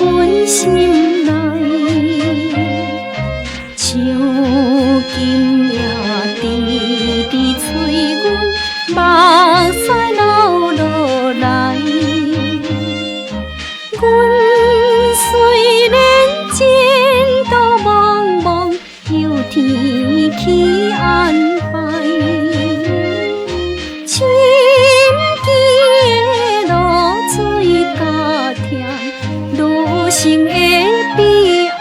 阮心内，像金夜滴滴催阮目屎流落来。阮虽然前途茫茫，有天去安排。深枝的露水加甜，女性的悲哀。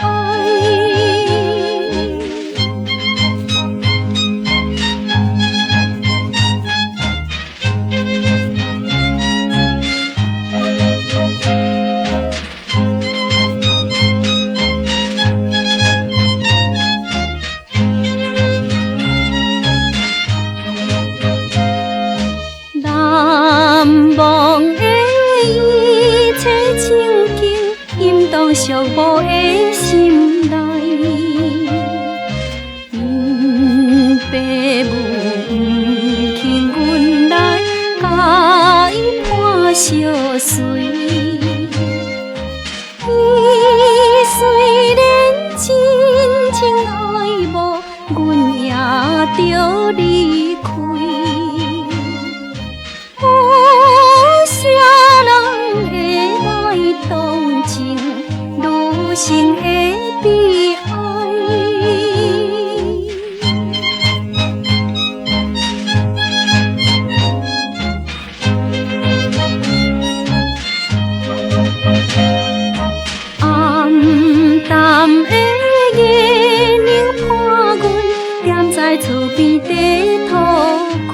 难忘的一切情景，引动寂寞的心内。因父母不肯阮来，甲伊伴相随。伊虽然真情爱慕，阮也着离开。有啥人会来同情女性的悲哀？暗淡的月亮伴阮踮在厝边地土开。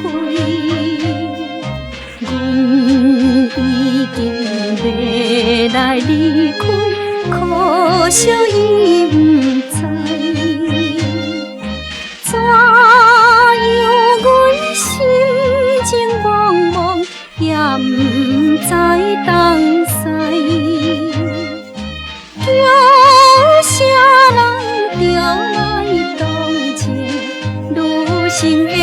已经要来离开，可惜伊不知，怎样阮心情茫茫，也不知东西。叫啥人着来同情女性的